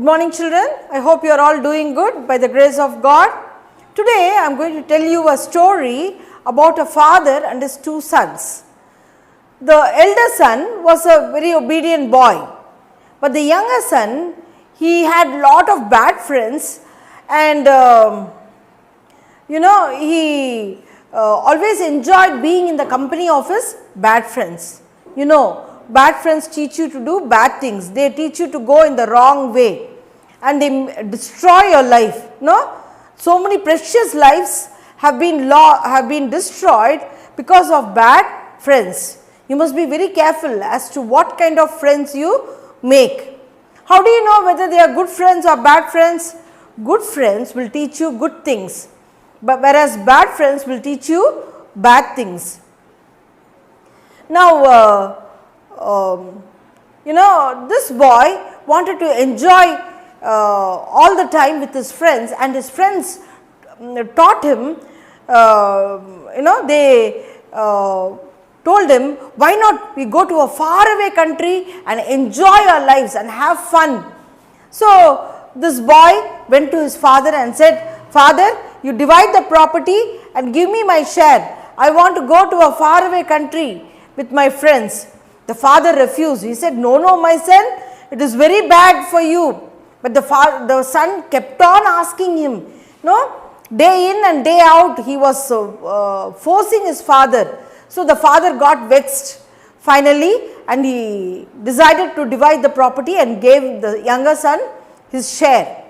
morning children, I hope you are all doing good by the grace of God. Today I am going to tell you a story about a father and his two sons. The elder son was a very obedient boy, but the younger son, he had lot of bad friends and he always enjoyed being in the company of his bad friends. Bad friends teach you to do bad things. They teach you to go in the wrong way and they destroy your life. So many precious lives have been destroyed because of bad friends. You must be very careful as to what kind of friends you make. How do you know whether they are good friends or bad friends? Good friends will teach you good things, but whereas bad friends will teach you bad things. Now, this boy wanted to enjoy all the time with his friends, and his friends taught him, they told him, why not we go to a faraway country and enjoy our lives and have fun. So, this boy went to his father and said, Father, you divide the property and give me my share. I want to go to a faraway country with my friends. The father refused. He said, no, my son, it is very bad for you. But the son kept on asking him, day in and day out he was forcing his father. So the father got vexed finally and he decided to divide the property and gave the younger son his share.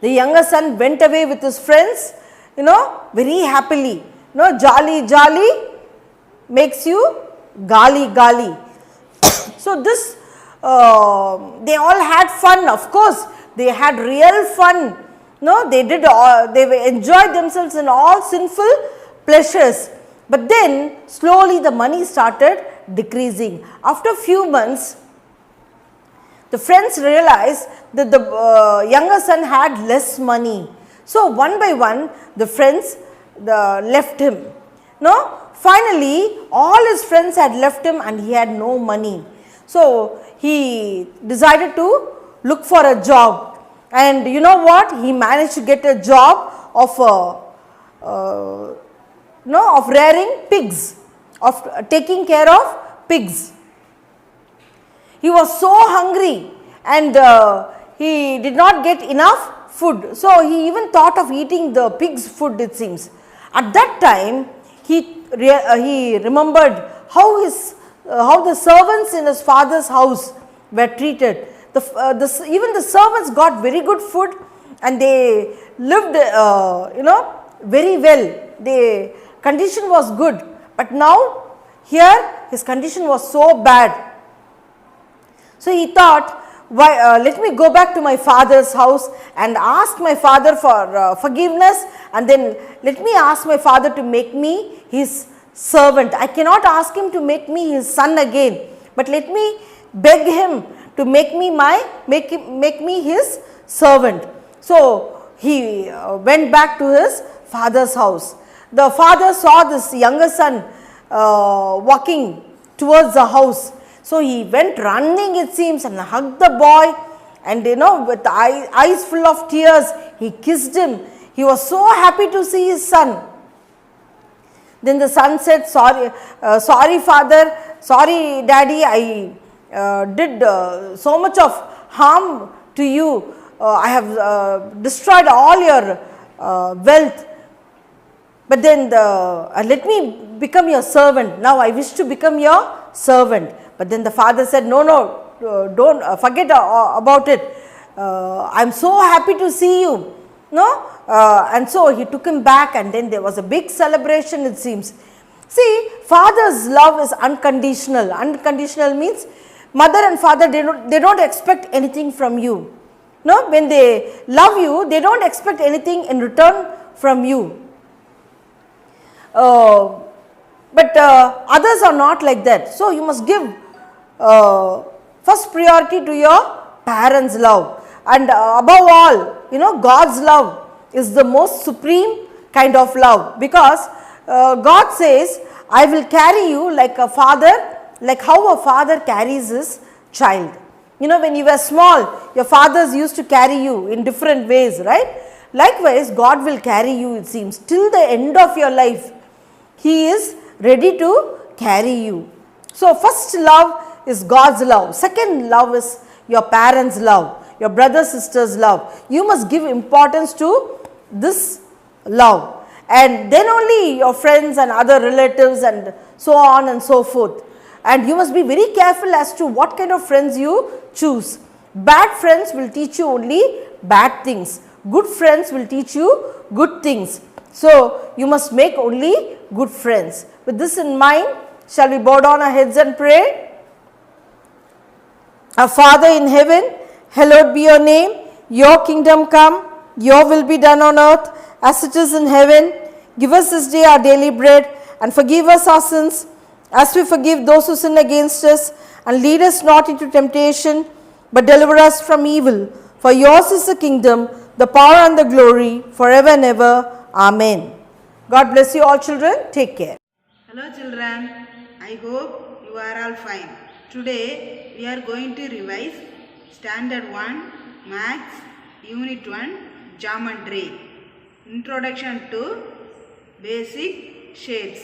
The younger son went away with his friends, very happily. Jolly makes you gali. So this, they all had fun, of course, they had real fun. They enjoyed themselves in all sinful pleasures. But then slowly the money started decreasing. After a few months, the friends realized that the younger son had less money. So one by one the friends left him. Finally all his friends had left him and he had no money. So he decided to look for a job, and you know what? He managed to get a job of rearing pigs, of taking care of pigs. He was so hungry and he did not get enough food. So he even thought of eating the pig's food, it seems. At that time, he remembered how the servants in his father's house were treated. Even the servants got very good food and they lived, very well. Their condition was good. But now, here his condition was so bad. So he thought, let me go back to my father's house and ask my father for forgiveness, and then let me ask my father to make me his servant. I cannot ask him to make me his son again, but let me beg him to make me his servant. So he went back to his father's house. The father saw this younger son walking towards the house. So he went running, it seems, and hugged the boy, and with eyes full of tears, he kissed him. He was so happy to see his son. Then the son said, sorry father, sorry daddy, I did so much of harm to you. I have destroyed all your wealth. But then let me become your servant. Now I wish to become your servant. But then the father said, no, don't forget about it. I am so happy to see you. And so he took him back, and then there was a big celebration, it seems. See, father's love is unconditional. Unconditional means mother and father, they don't expect anything from you. When they love you, they don't expect anything in return from you. But others are not like that. So you must give first priority to your parents' love, and above all, God's love is the most supreme kind of love, because God says, I will carry you like how a father carries his child. When you were small, your fathers used to carry you in different ways, right? Likewise, God will carry you, it seems, till the end of your life. He is ready to carry you. So, first love is God's love. Second love is your parents' love, your brother, sister's love. You must give importance to this love. And then only your friends and other relatives and so on and so forth. And you must be very careful as to what kind of friends you choose. Bad friends will teach you only bad things. Good friends will teach you good things. So, you must make only good friends. With this in mind, shall we bow down our heads and pray? Our Father in heaven, hallowed be your name. Your kingdom come, your will be done on earth as it is in heaven. Give us this day our daily bread and forgive us our sins as we forgive those who sin against us, and lead us not into temptation, but deliver us from evil. For yours is the kingdom, the power and the glory, forever and ever. Amen. God bless you all, children. Take care. Hello children, I hope you are all fine. Today we are going to revise Standard 1 Maths Unit 1 Geometry. Introduction to Basic Shapes.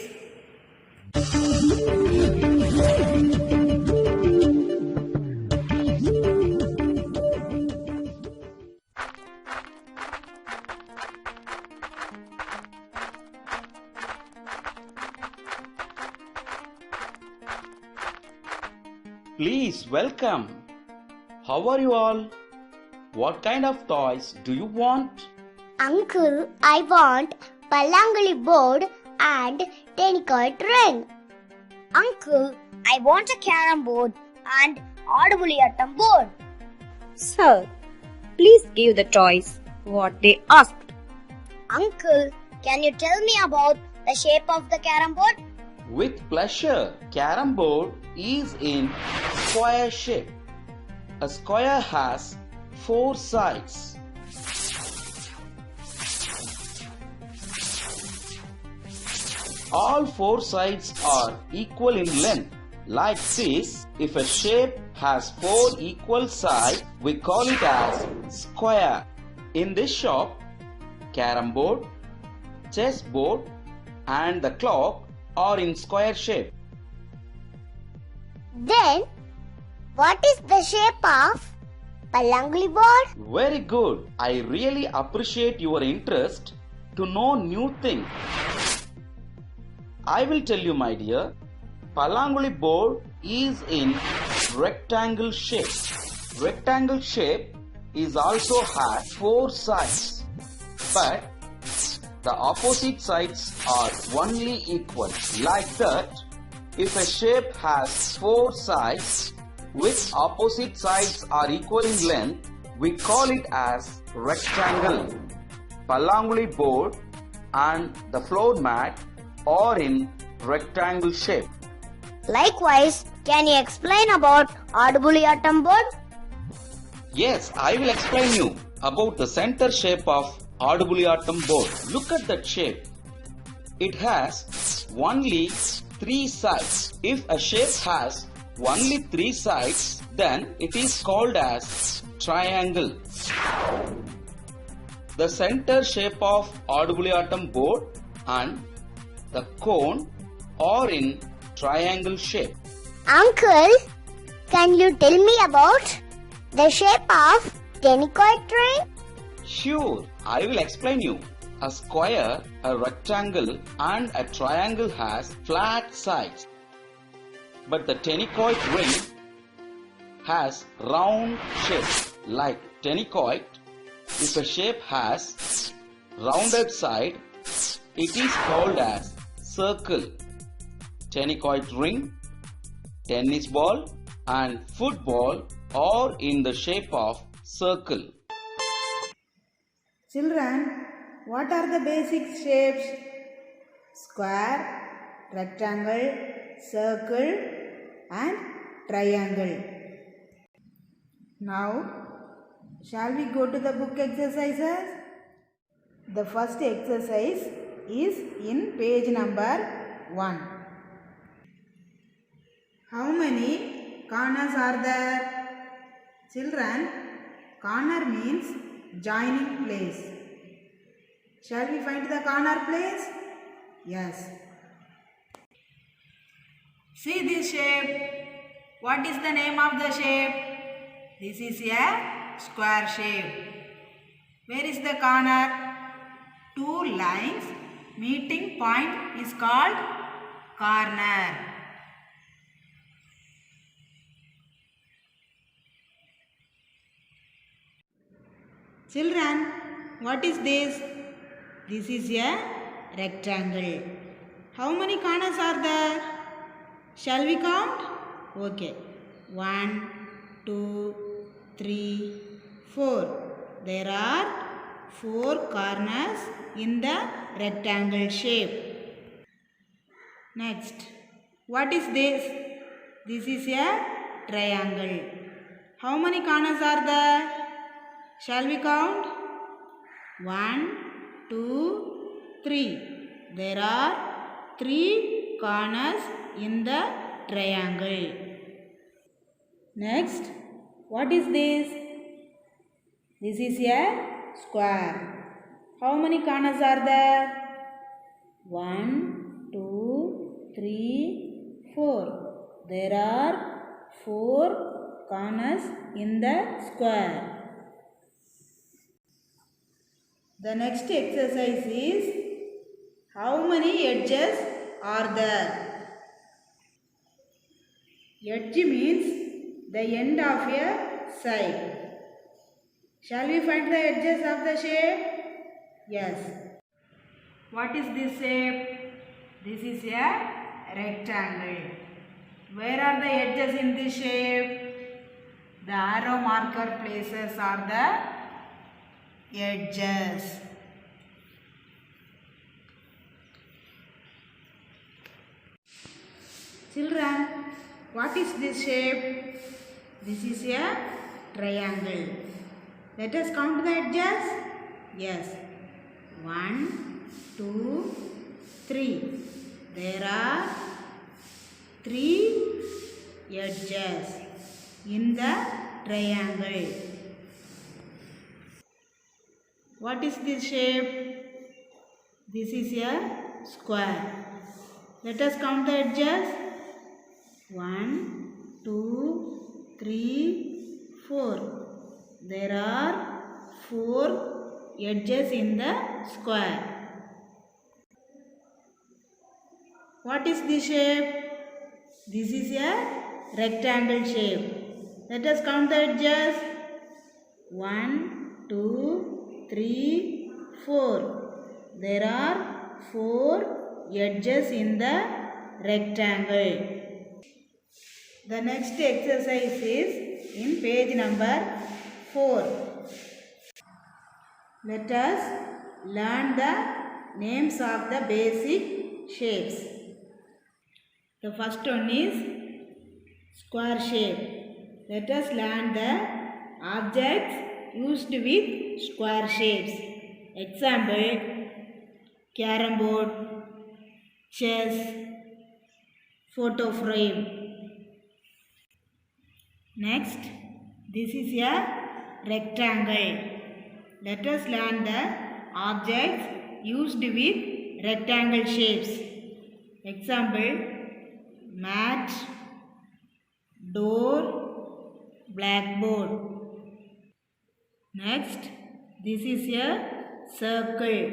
Please welcome. How are you all? What kind of toys do you want? Uncle, I want Palanguli board and Tenicoid ring. Uncle, I want a carom board and Audibuliatam board. Sir, please give the toys what they asked. Uncle, can you tell me about the shape of the carom board? With pleasure. Carom board is in square shape. A square has 4 sides. All 4 sides are equal in length. Like this, if a shape has 4 equal sides, we call it as square. In this shop, carom board, chess board and the clock are in square shape. Then, what is the shape of Palanguli board? Very good. I really appreciate your interest to know new things. I will tell you, my dear. Palanguli board is in rectangle shape. Rectangle shape is also has 4 sides, but the opposite sides are only equal. Like that, if a shape has 4 sides with opposite sides are equal in length, we call it as rectangle. Palanguli board and the floor mat are in rectangle shape. Likewise, can you explain about Audibuliatam board? Yes, I will explain you about the center shape of Audibuliatam board. Look at that shape. It has only 3 sides. If a shape has only 3 sides, then it is called as triangle. The center shape of Audibuliatam board and the cone are in triangle shape. Uncle, can you tell me about the shape of Tenicoid ring? Sure, I will explain you. A square, a rectangle and a triangle has flat sides. But the tenicoid ring has round shape. Like tenicoid, if a shape has rounded side, it is called as circle. Tenicoid ring, tennis ball and football are in the shape of circle. Children, what are the basic shapes? Square, rectangle, circle and triangle. Now, shall we go to the book exercises? The first exercise is in page number 1. How many corners are there? Children, corner means joining place. Shall we find the corner place? Yes. See this shape. What is the name of the shape? This is a square shape. Where is the corner? Two lines meeting point is called corner. Children, what is this? This is a rectangle. How many corners are there? Shall we count? Okay. 1, 2, 3, 4. There are 4 corners in the rectangle shape. Next, what is this? This is a triangle. How many corners are there? Shall we count? 1, 2, 3. There are 3 corners in the triangle. Next, what is this? This is a square. How many corners are there? 1, 2, 3, 4. There are 4 corners in the square. The next exercise is how many edges are there? Edge means the end of a side. Shall we find the edges of the shape? Yes. What is this shape? This is a rectangle. Where are the edges in this shape? The arrow marker places are the edges. Children, what is this shape? This is a triangle. Let us count the edges. Yes. 1, 2, 3. There are 3 edges in the triangle. What is this shape? This is a square. Let us count the edges. 1, 2, 3, 4. There are 4 edges in the square. What is this shape? This is a rectangle shape. Let us count the edges. 1, 2, 3, 4. There are 4 edges in the rectangle. The next exercise is in page number 4. Let us learn the names of the basic shapes. The first one is square shape. Let us learn the objects used with square shapes. Example, carom board, chess, photo frame. Next, this is a rectangle. Let us learn the objects used with rectangle shapes. Example, mat, door, blackboard. Next, this is a circle.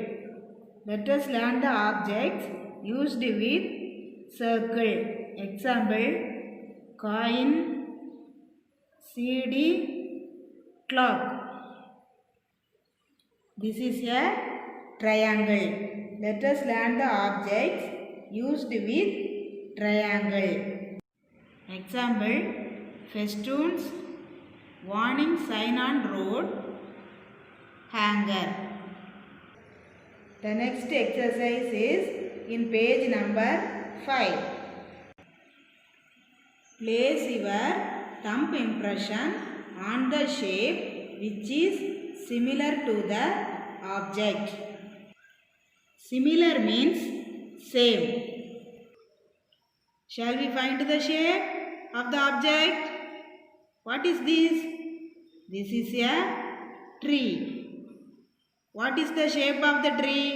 Let us learn the objects used with circle. Example, coin, CD, clock. This is a triangle. Let us learn the objects used with triangle. Example, festoons, warning sign on road, hanger. The next exercise is in page number 5. Place your thumb impression on the shape which is similar to the object. Similar means same. Shall we find the shape of the object? What is this? This is a tree. What is the shape of the tree?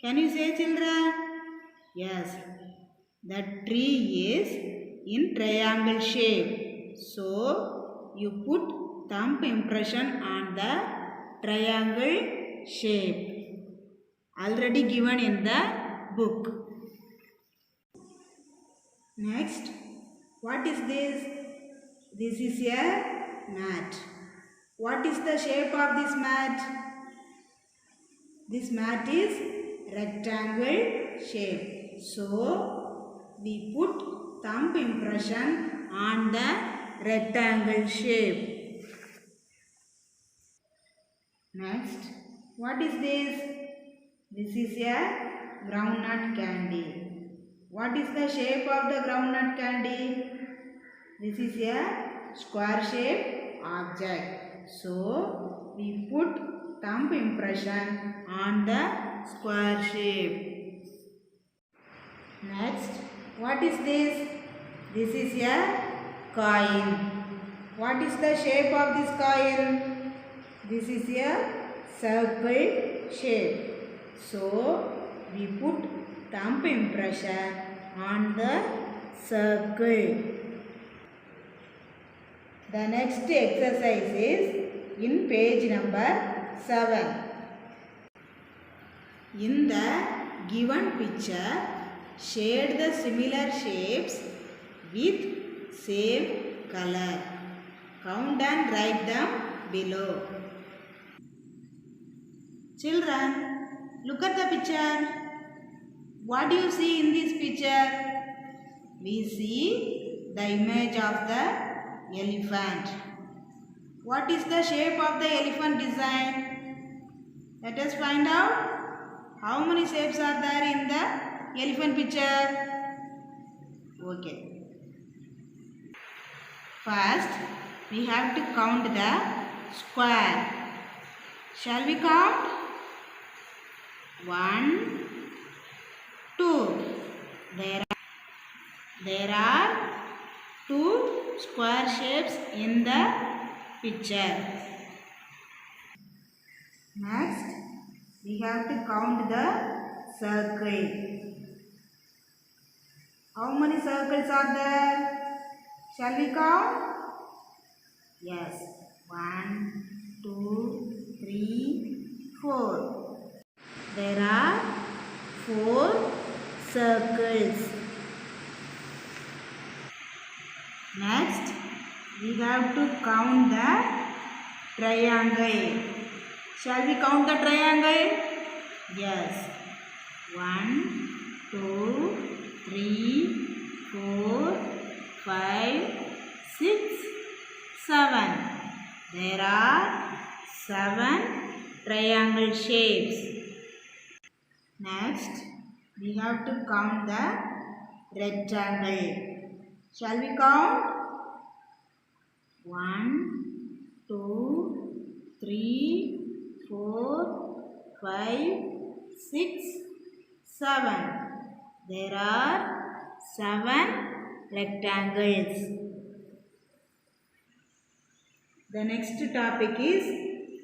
Can you say, children? Yes, the tree is in triangle shape. So, you put thumb impression on the triangle shape. Already given in the book. Next, what is this? This is a mat. What is the shape of this mat? This mat is rectangle shape. So, we put thumb impression on the rectangle shape. Next, what is this? This is a groundnut candy. What is the shape of the groundnut candy? This is a square shaped object. So, we put thumb impression on the square shape. Next, what is this? This is a coin. What is the shape of this coin? This is a circle shape. So, we put thumb impression on the circle. The next exercise is in page number 7. In the given picture, shade the similar shapes with same color. Count and write them below. Children, look at the picture. What do you see in this picture? We see the image of the elephant. What is the shape of the elephant design? Let us find out. How many shapes are there in the elephant picture? Okay. First, we have to count the square. Shall we count? 1, 2. There are 2 square shapes in the picture. Next, we have to count the circle. How many circles are there? Shall we count? Yes. 1, 2, 3, 4. There are 4 circles. Next, we have to count the triangle. Shall we count the triangle? Yes. 1, 2, 3, 4, 5, 6, 7. There are 7 triangle shapes. Next, we have to count the rectangle. Shall we count? 1, 2, 3, 4, 5, 6, 7. There are 7 rectangles. The next topic is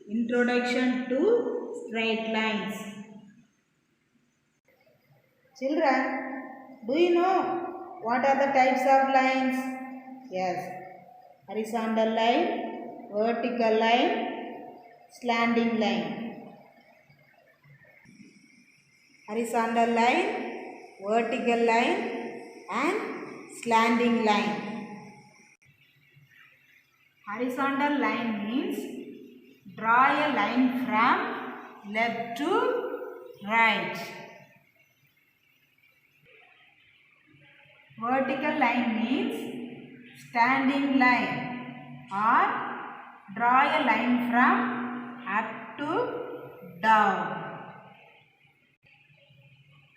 Introduction to Straight Lines. Children, do you know what are the types of lines? Yes. Horizontal line, vertical line, slanting line. Horizontal line, vertical line and slanting line. Horizontal line means draw a line from left to right. Vertical line means standing line or draw a line from up to down.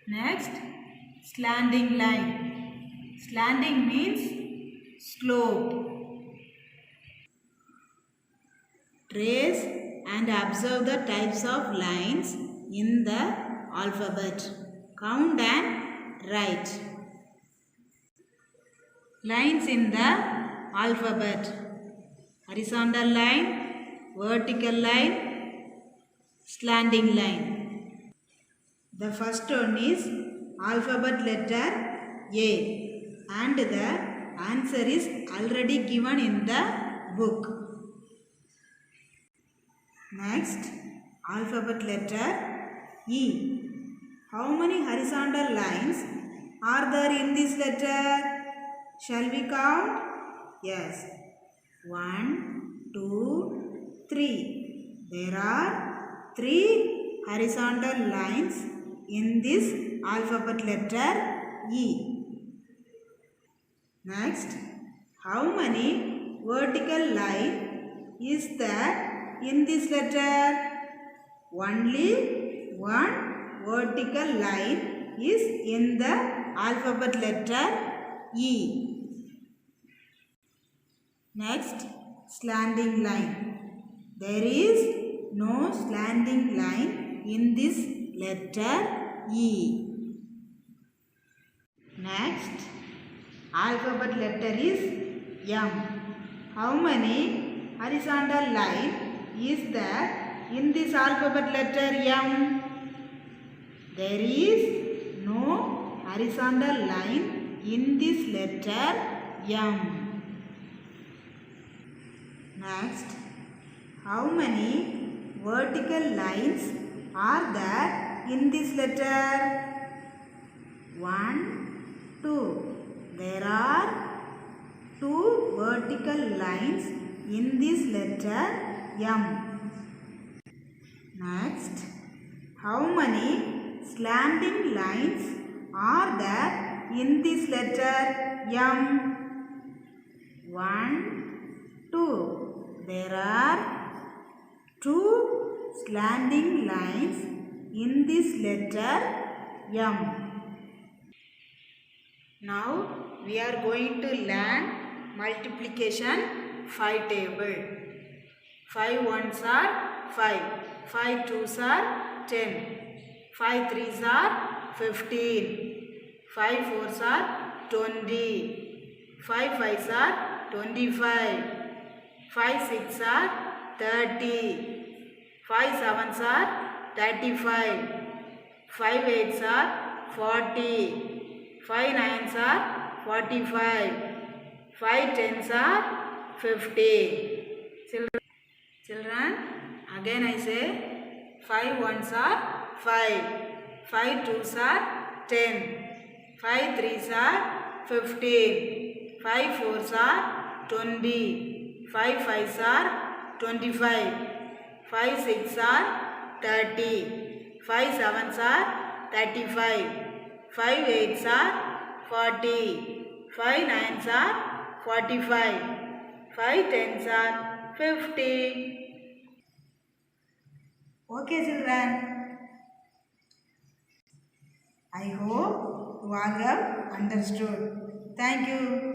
Next, slanting line. Slanting means slope. Trace and observe the types of lines in the alphabet. Count and write. Lines in the alphabet. Horizontal line, vertical line, slanting line. The first one is alphabet letter A and the answer is already given in the book. Next, alphabet letter E. How many horizontal lines are there in this letter? Shall we count? Yes. 1, 2, 3. There are 3 horizontal lines in this alphabet letter E. Next, how many vertical line is there in this letter? Only one vertical line is in the alphabet letter E. Next, slanting line. There is no slanting line in this letter E. Next, alphabet letter is M. How many horizontal line is there in this alphabet letter M? There is no horizontal line in this letter M. Next, how many vertical lines are there in this letter? 1, 2. There are 2 vertical lines in this letter M. Next, how many slanting lines are there in this letter M? 1, 2. There are 2 slanting lines in this letter M. Now we are going to learn multiplication 5 table. 5 ones are 5, 5 twos are 10, 5 threes are 15, 5 fours are 20, 5 fives are 25, 5 six are 30, 5 sevens are 35, 5 eights are 40, 5 nines are 45, 5 tens are 50. Children, again I say 5 ones are 5, 5 twos are 10, 5 threes are 15, 5 fours are 20, 5 fives are 25, 5 six are 30, 5 sevens are 35, 5 eights are 40, 5 nines are 45, 5 tens are 50. Okay children, I hope you all have understood. Thank you.